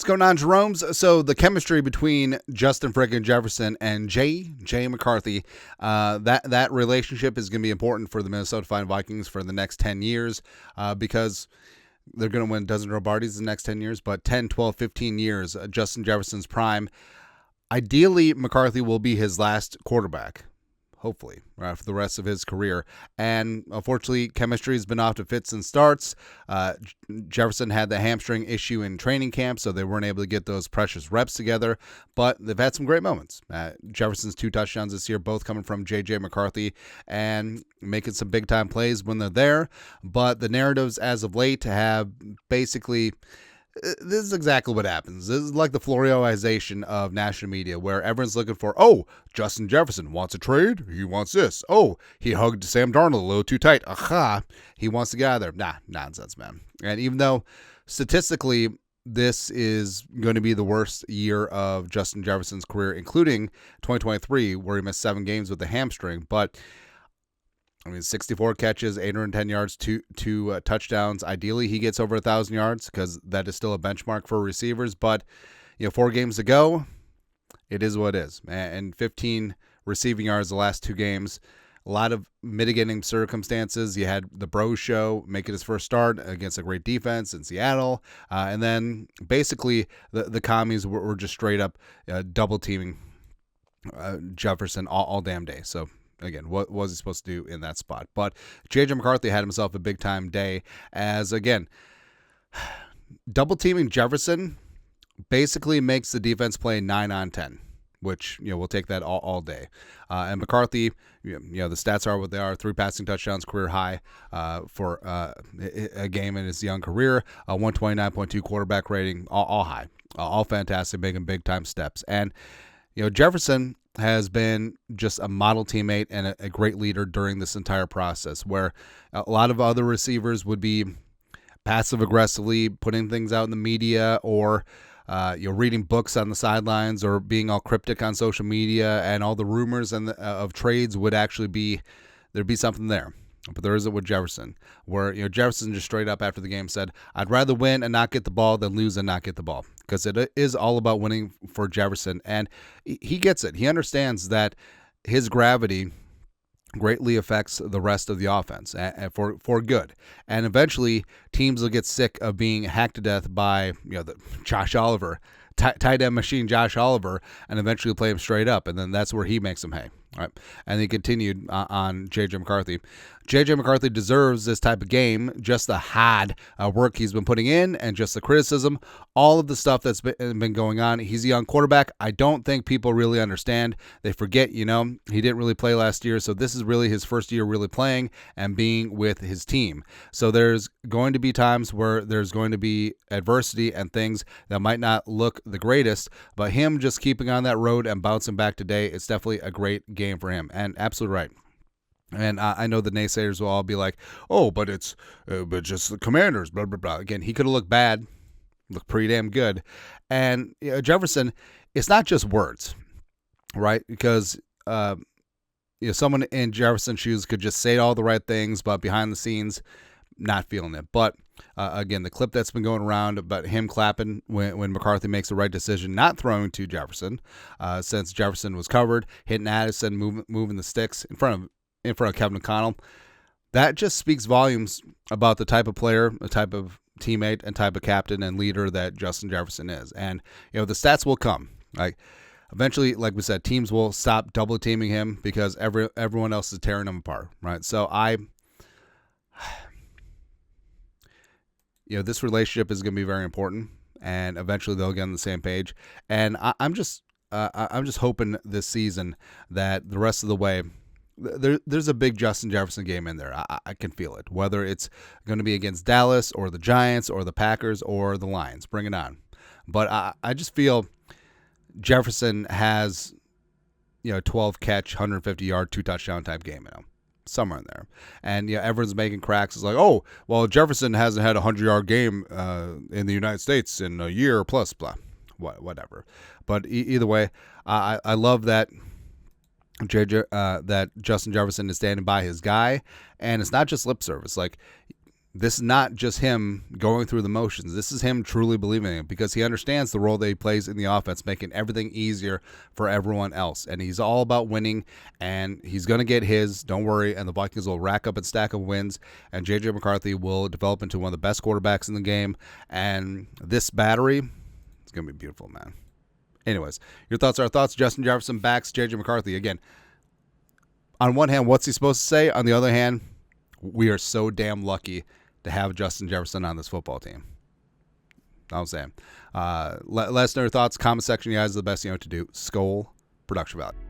What's going on, Jeromes? So the chemistry between Justin frickin' Jefferson and J. McCarthy, that relationship is going to be important for the Minnesota Vikings for the next 10 years because they're going to win a dozen Robardies the next 10 years, but 10, 12, 15 years, Justin Jefferson's prime. Ideally, McCarthy will be his last quarterback, hopefully, for the rest of his career. And unfortunately, chemistry has been off to fits and starts. Jefferson had the hamstring issue in training camp, so they weren't able to get those precious reps together. But they've had some great moments. Jefferson's 2 touchdowns this year, both coming from J.J. McCarthy and making some big-time plays when they're there. But the narratives as of late have basically... This is exactly what happens. This is like the Florioization of national media, where everyone's looking for, Justin Jefferson wants a trade. He wants this. Oh, he hugged Sam Darnold a little too tight. Aha, he wants to get out of there. Nah, nonsense, man. And even though statistically this is going to be the worst year of Justin Jefferson's career, including 2023, where he missed 7 games with a hamstring, but 64 catches, 810 yards, two touchdowns. Ideally, he gets over 1,000 yards because that is still a benchmark for receivers. But 4 games to go, it is what it is. And 15 receiving yards the last 2 games. A lot of mitigating circumstances. You had the Bros show making his first start against a great defense in Seattle. And then basically the commies were just straight up double teaming Jefferson all damn day. So again, what was he supposed to do in that spot? But J.J. McCarthy had himself a big-time day as, again, double-teaming Jefferson basically makes the defense play 9 on 10, which, we'll take that all day. And McCarthy, the stats are what they are. 3 passing touchdowns, career high for a game in his young career. 129.2 quarterback rating, all high. All fantastic, making big-time steps. And, Jefferson has been just a model teammate and a great leader during this entire process, where a lot of other receivers would be passive-aggressively putting things out in the media or reading books on the sidelines or being all cryptic on social media, and all the rumors and of trades would actually be, there'd be something there. But there isn't with Jefferson, where Jefferson just straight up after the game said, "I'd rather win and not get the ball than lose and not get the ball," because it is all about winning for Jefferson, and he gets it. He understands that his gravity greatly affects the rest of the offense for good, and eventually teams will get sick of being hacked to death by the Josh Oliver, tight end machine Josh Oliver, and eventually play him straight up, and then that's where he makes them hay. All right. And he continued on J.J. McCarthy. J.J. McCarthy deserves this type of game, just the hard work he's been putting in and just the criticism, all of the stuff that's been going on. He's a young quarterback. I don't think people really understand. They forget, he didn't really play last year, so this is really his first year really playing and being with his team. So there's going to be times where there's going to be adversity and things that might not look the greatest, but him just keeping on that road and bouncing back today, it's definitely a great game for him. And absolutely right. And I know the naysayers will all be like, but it's but just the Commanders, blah, blah, blah. Again, he could have looked bad, looked pretty damn good. And Jefferson, it's not just words, right? Because someone in Jefferson's shoes could just say all the right things, but behind the scenes, not feeling it. But again, the clip that's been going around about him clapping when McCarthy makes the right decision, not throwing to Jefferson, since Jefferson was covered, hitting Addison, moving the sticks in front of Kevin O'Connell, that just speaks volumes about the type of player, the type of teammate, and type of captain and leader that Justin Jefferson is. And the stats will come. Like eventually, like we said, teams will stop double teaming him because everyone else is tearing him apart, right? So this relationship is going to be very important, and eventually they'll get on the same page. And I'm just hoping this season that the rest of the way, there's a big Justin Jefferson game in there. I can feel it, whether it's going to be against Dallas or the Giants or the Packers or the Lions. Bring it on. But I just feel Jefferson has 12 catch, 150 yard, 2 touchdown type game in him. Somewhere in there. And everyone's making cracks. It's like, Jefferson hasn't had a 100-yard game in the United States in a year plus, blah, whatever. But either way, I love that that Justin Jefferson is standing by his guy, and it's not just lip service. Like this is not just him going through the motions. This is him truly believing it, because he understands the role that he plays in the offense, making everything easier for everyone else. And he's all about winning, and he's going to get his, don't worry, and the Vikings will rack up and stack of wins, and J.J. McCarthy will develop into one of the best quarterbacks in the game. And this battery, it's going to be beautiful, man. Anyways, your thoughts are thoughts. Justin Jefferson backs J.J. McCarthy. Again, on one hand, what's he supposed to say? On the other hand, we are so damn lucky to have Justin Jefferson on this football team. I'm saying. Let us know your thoughts. Comment section. You guys are the best you know what to do. Skol. Production value.